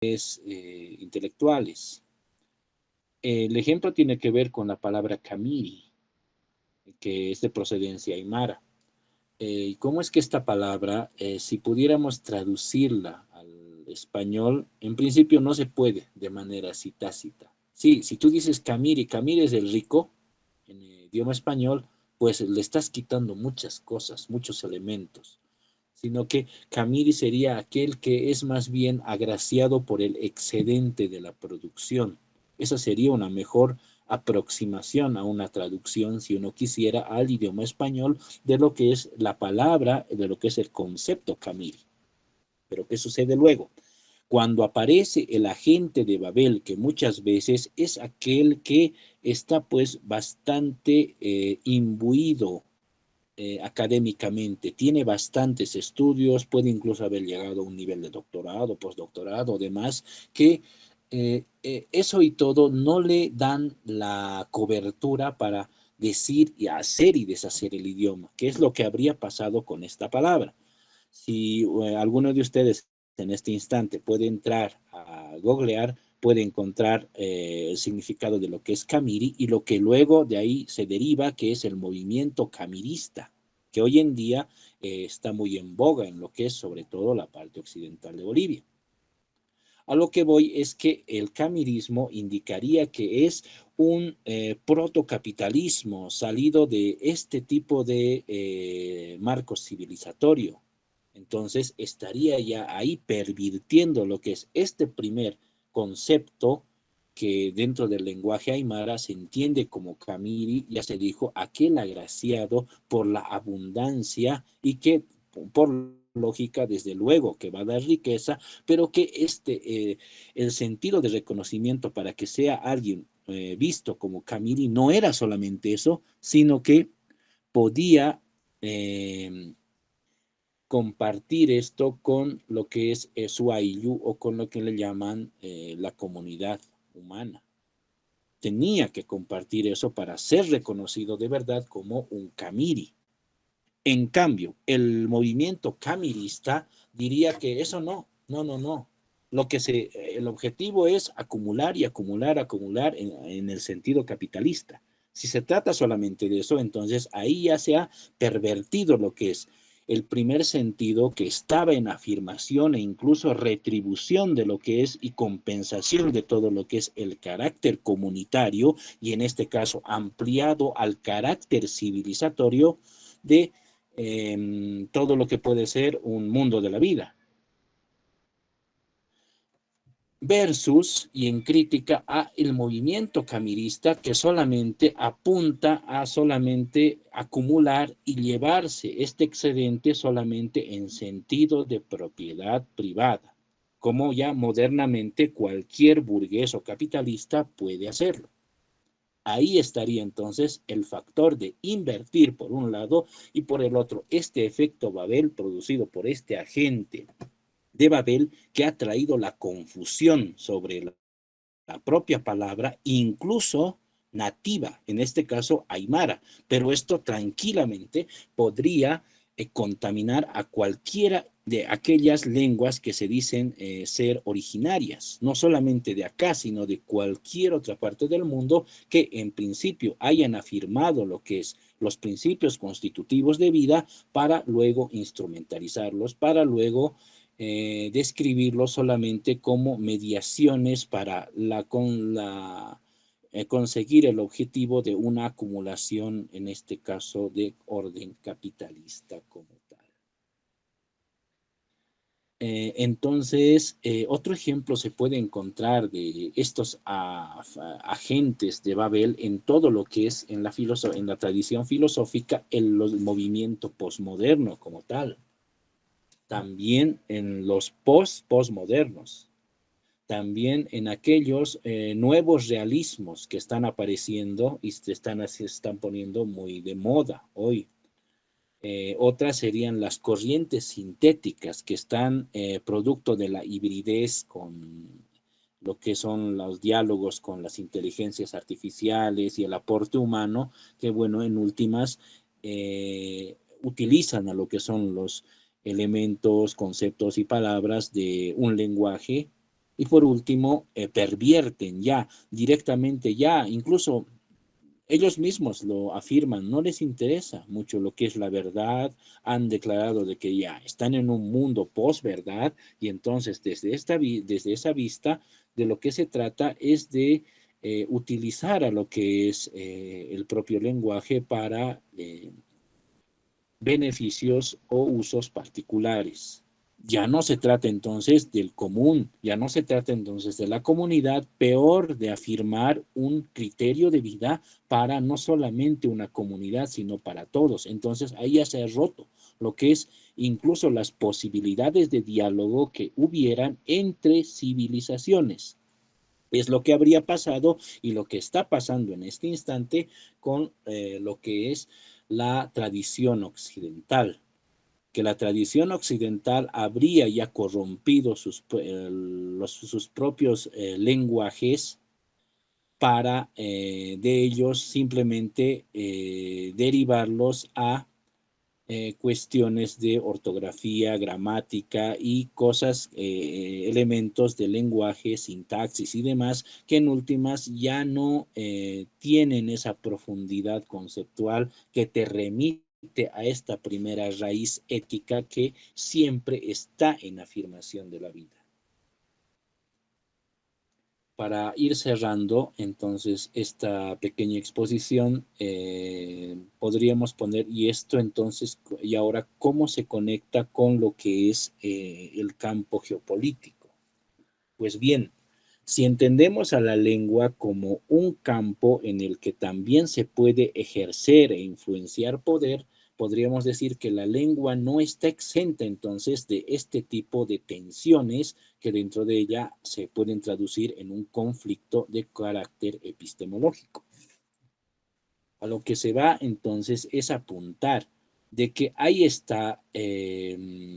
intelectuales. El ejemplo tiene que ver con la palabra Camiri, que es de procedencia aymara. ¿Cómo es que esta palabra, si pudiéramos traducirla al español, en principio no se puede de manera así tácita? Sí, si tú dices Camiri, Camiri es el rico, en el idioma español, pues le estás quitando muchas cosas, muchos elementos, sino que Camiri sería aquel que es más bien agraciado por el excedente de la producción. Esa sería una mejor aproximación a una traducción, si uno quisiera, al idioma español de lo que es la palabra, de lo que es el concepto Camiri. Pero ¿qué sucede luego? Cuando aparece el agente de Babel, que muchas veces es aquel que está pues bastante imbuido académicamente, tiene bastantes estudios, puede incluso haber llegado a un nivel de doctorado, postdoctorado, demás, que eso y todo no le dan la cobertura para decir y hacer y deshacer el idioma, que es lo que habría pasado con esta palabra. Si alguno de ustedes en este instante puede entrar a googlear, puede encontrar el significado de lo que es Camiri y lo que luego de ahí se deriva, que es el movimiento camirista, que hoy en día está muy en boga en lo que es sobre todo la parte occidental de Bolivia. A lo que voy es que el camirismo indicaría que es un protocapitalismo salido de este tipo de marco civilizatorio. Entonces estaría ya ahí pervirtiendo lo que es este primer concepto que dentro del lenguaje aymara se entiende como camiri, ya se dijo, aquel agraciado por la abundancia y que por lógica, desde luego, que va a dar riqueza, pero que el sentido de reconocimiento para que sea alguien visto como camiri no era solamente eso, sino que podía compartir esto con lo que es su ayllu o con lo que le llaman la comunidad humana. Tenía que compartir eso para ser reconocido de verdad como un camiri. En cambio, el movimiento camirista diría que eso no, no, no, no. El objetivo es acumular y acumular, acumular en el sentido capitalista. Si se trata solamente de eso, entonces ahí ya se ha pervertido lo que es el primer sentido que estaba en afirmación e incluso retribución de lo que es y compensación de todo lo que es el carácter comunitario y en este caso ampliado al carácter civilizatorio de todo lo que puede ser un mundo de la vida. Versus y en crítica a el movimiento camirista que solamente apunta a solamente acumular y llevarse este excedente solamente en sentido de propiedad privada, como ya modernamente cualquier burgués o capitalista puede hacerlo. Ahí estaría entonces el factor de invertir por un lado y por el otro este efecto Babel producido por este agente de Babel que ha traído la confusión sobre la propia palabra, incluso nativa, en este caso aymara, pero esto tranquilamente podría contaminar a cualquiera de aquellas lenguas que se dicen ser originarias, no solamente de acá, sino de cualquier otra parte del mundo que en principio hayan afirmado lo que es los principios constitutivos de vida para luego instrumentalizarlos, para luego describirlo solamente como mediaciones para conseguir el objetivo de una acumulación, en este caso, de orden capitalista como tal. Entonces, otro ejemplo se puede encontrar de estos agentes de Babel en todo lo que es en la tradición filosófica, el movimiento posmoderno como tal. También en los postmodernos, también en aquellos nuevos realismos que están apareciendo y se están poniendo muy de moda hoy. Otras serían las corrientes sintéticas que están producto de la hibridez con lo que son los diálogos con las inteligencias artificiales y el aporte humano, que bueno, en últimas utilizan a lo que son los elementos, conceptos y palabras de un lenguaje Y por último, pervierten ya directamente, ya incluso ellos mismos lo afirman, no les interesa mucho lo que es la verdad, han declarado de que ya están en un mundo posverdad y entonces desde esa vista de lo que se trata es de utilizar a lo que es el propio lenguaje para beneficios o usos particulares. Ya no se trata entonces del común, ya no se trata entonces de la comunidad, peor de afirmar un criterio de vida para no solamente una comunidad, sino para todos. Entonces ahí ya se ha roto lo que es incluso las posibilidades de diálogo que hubieran entre civilizaciones. Es lo que habría pasado y lo que está pasando en este instante con lo que es la tradición occidental, que la tradición occidental habría ya corrompido sus propios lenguajes para de ellos simplemente derivarlos a cuestiones de ortografía, gramática y cosas, elementos de lenguaje, sintaxis y demás, que en últimas ya no tienen esa profundidad conceptual que te remite a esta primera raíz ética que siempre está en afirmación de la vida. Para ir cerrando entonces esta pequeña exposición, podríamos poner, y esto entonces, y ahora, ¿cómo se conecta con lo que es el campo geopolítico? Pues bien, si entendemos a la lengua como un campo en el que también se puede ejercer e influenciar poder, podríamos decir que la lengua no está exenta entonces de este tipo de tensiones que dentro de ella se pueden traducir en un conflicto de carácter epistemológico. A lo que se va entonces es apuntar de que ahí está,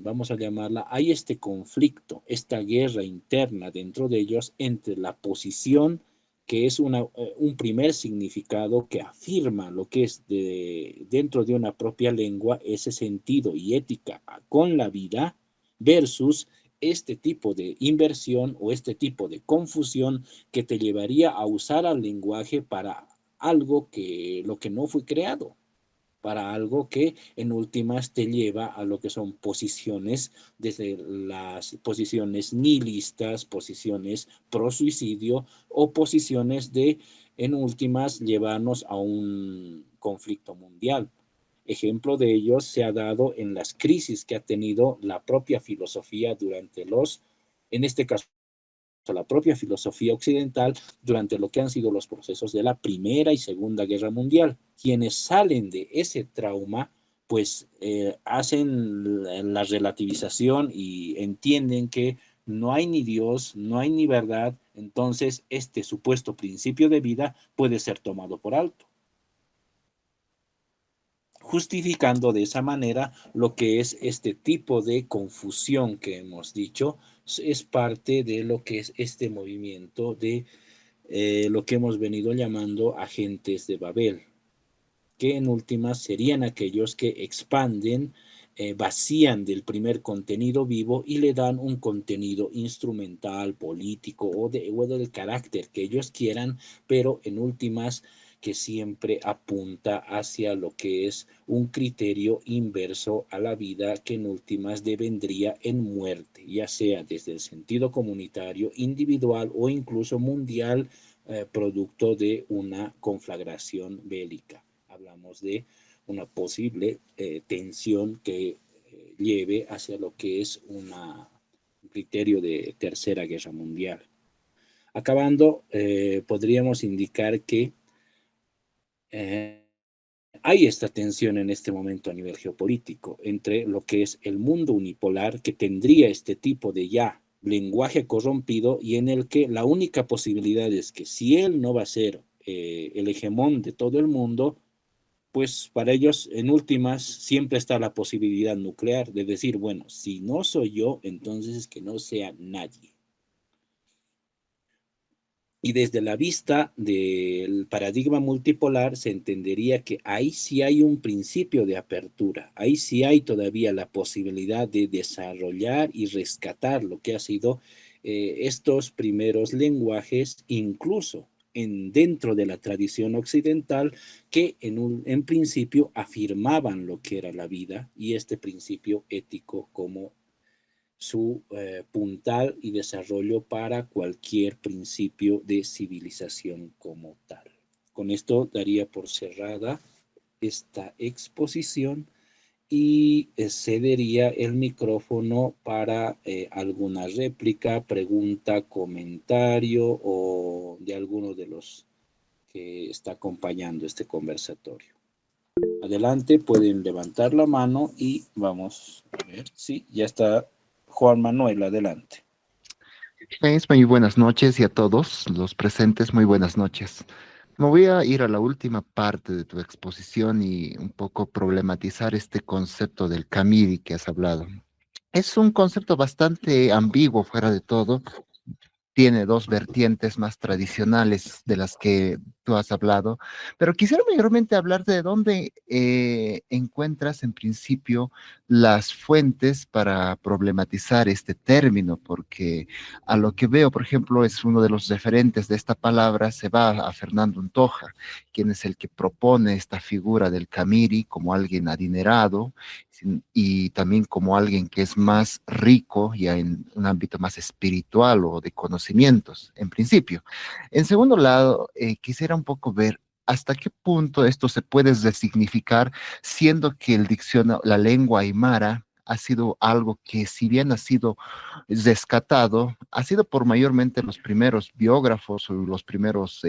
vamos a llamarla, hay este conflicto, esta guerra interna dentro de ellos entre la posición que es un primer significado que afirma lo que es dentro de una propia lengua, ese sentido y ética con la vida, versus este tipo de inversión o este tipo de confusión que te llevaría a usar al lenguaje para algo que lo que no fue creado, para algo que en últimas te lleva a lo que son posiciones, desde las posiciones nihilistas, posiciones pro suicidio o posiciones de en últimas llevarnos a un conflicto mundial. Ejemplo de ello se ha dado en las crisis que ha tenido la propia filosofía durante en este caso, la propia filosofía occidental durante lo que han sido los procesos de la Primera y Segunda Guerra Mundial. Quienes salen de ese trauma, pues hacen la relativización y entienden que no hay ni Dios, no hay ni verdad, entonces este supuesto principio de vida puede ser tomado por alto, justificando de esa manera lo que es este tipo de confusión que hemos dicho, es parte de lo que es este movimiento de lo que hemos venido llamando agentes de Babel, que en últimas serían aquellos que expanden, vacían del primer contenido vivo y le dan un contenido instrumental, político o del carácter que ellos quieran, pero en últimas que siempre apunta hacia lo que es un criterio inverso a la vida que en últimas devendría en muerte, ya sea desde el sentido comunitario, individual o incluso mundial, producto de una conflagración bélica. Hablamos de una posible tensión que lleve hacia lo que es un criterio de tercera guerra mundial. Acabando, podríamos indicar que eh, hay esta tensión en este momento a nivel geopolítico entre lo que es el mundo unipolar, que tendría este tipo de ya lenguaje corrompido y en el que la única posibilidad es que si él no va a ser el hegemón de todo el mundo, pues para ellos en últimas siempre está la posibilidad nuclear de decir, bueno, si no soy yo, entonces es que no sea nadie. Y desde la vista del paradigma multipolar se entendería que ahí sí hay un principio de apertura, ahí sí hay todavía la posibilidad de desarrollar y rescatar lo que ha sido estos primeros lenguajes, incluso dentro de la tradición occidental, que en principio afirmaban lo que era la vida y este principio ético como su puntal y desarrollo para cualquier principio de civilización como tal. Con esto daría por cerrada esta exposición y cedería el micrófono para alguna réplica, pregunta, comentario o de alguno de los que está acompañando este conversatorio. Adelante, pueden levantar la mano y vamos a ver. Sí, ya está Juan Manuel, adelante. Muy buenas noches y a todos los presentes, muy buenas noches. Me voy a ir a la última parte de tu exposición y un poco problematizar este concepto del Camiri que has hablado. Es un concepto bastante ambiguo fuera de todo, tiene dos vertientes más tradicionales de las que tú has hablado, pero quisiera mayormente hablar de dónde encuentras en principio las fuentes para problematizar este término, porque a lo que veo, por ejemplo, es uno de los referentes de esta palabra, se va a Fernando Untoja, quien es el que propone esta figura del Camiri como alguien adinerado, y también como alguien que es más rico ya en un ámbito más espiritual o de conocimientos, en principio. En segundo lado, quisiera un poco ver hasta qué punto esto se puede resignificar, siendo que el diccionario, la lengua aymara, ha sido algo que, si bien ha sido rescatado, ha sido por mayormente los primeros biógrafos o los primeros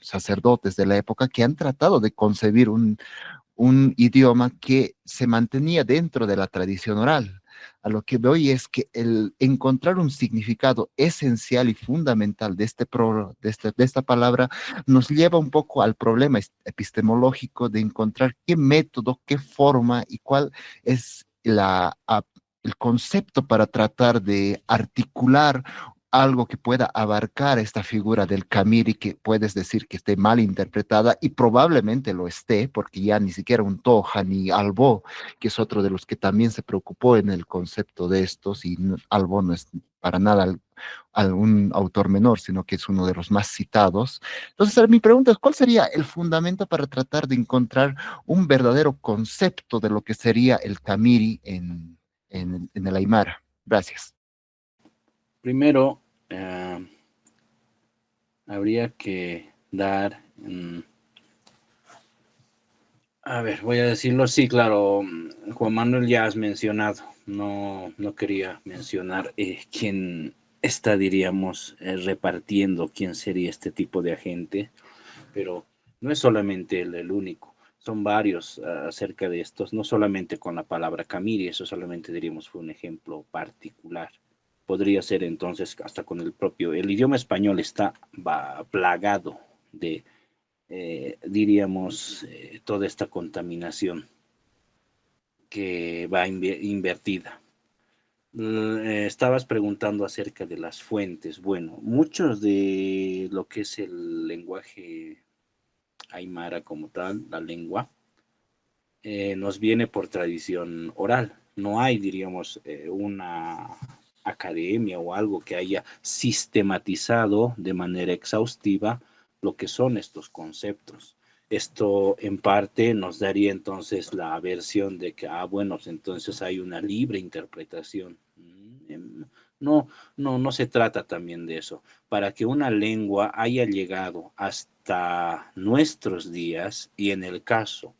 sacerdotes de la época que han tratado de concebir un idioma que se mantenía dentro de la tradición oral. A lo que voy es que el encontrar un significado esencial y fundamental de esta palabra nos lleva un poco al problema epistemológico de encontrar qué método, qué forma y cuál es el concepto para tratar de articular algo que pueda abarcar esta figura del Camiri, que puedes decir que esté mal interpretada y probablemente lo esté, porque ya ni siquiera un Toja ni Albó, que es otro de los que también se preocupó en el concepto de estos, y Albó no es para nada un autor menor, sino que es uno de los más citados. Entonces, mi pregunta es, ¿cuál sería el fundamento para tratar de encontrar un verdadero concepto de lo que sería el Camiri en el Aymara? Gracias. Primero, habría que dar, a ver, voy a decirlo, sí, claro, Juan Manuel ya has mencionado, no quería mencionar quién está, diríamos, repartiendo quién sería este tipo de agente, pero no es solamente el único, son varios acerca de estos, no solamente con la palabra Camiri, eso solamente diríamos fue un ejemplo particular. Podría ser entonces hasta con el idioma español está plagado de, diríamos, toda esta contaminación que va invertida. Estabas preguntando acerca de las fuentes. Bueno, muchos de lo que es el lenguaje aymara como tal, la lengua, nos viene por tradición oral. No hay, diríamos, una academia o algo que haya sistematizado de manera exhaustiva lo que son estos conceptos. Esto en parte nos daría entonces la versión de que, bueno, entonces hay una libre interpretación. No, no se trata también de eso. Para que una lengua haya llegado hasta nuestros días, y en el caso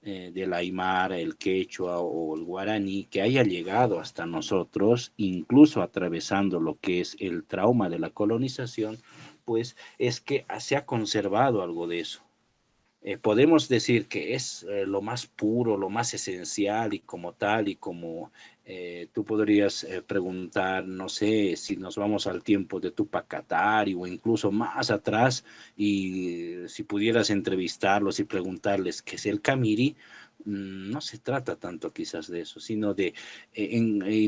del aymara, el quechua o el guaraní, que haya llegado hasta nosotros, incluso atravesando lo que es el trauma de la colonización, pues es que se ha conservado algo de eso. Podemos decir que es lo más puro, lo más esencial y como tal, y como tú podrías preguntar, no sé, si nos vamos al tiempo de Tupac Katari o incluso más atrás, y si pudieras entrevistarlos y preguntarles qué es el Camiri, no se trata tanto quizás de eso, sino de,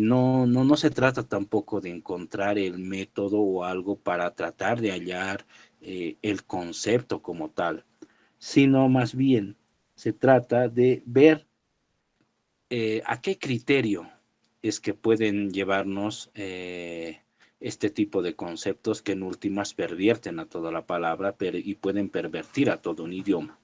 no se trata tampoco de encontrar el método o algo para tratar de hallar el concepto como tal, sino más bien se trata de ver a qué criterio es que pueden llevarnos este tipo de conceptos que en últimas pervierten a toda la palabra y pueden pervertir a todo un idioma.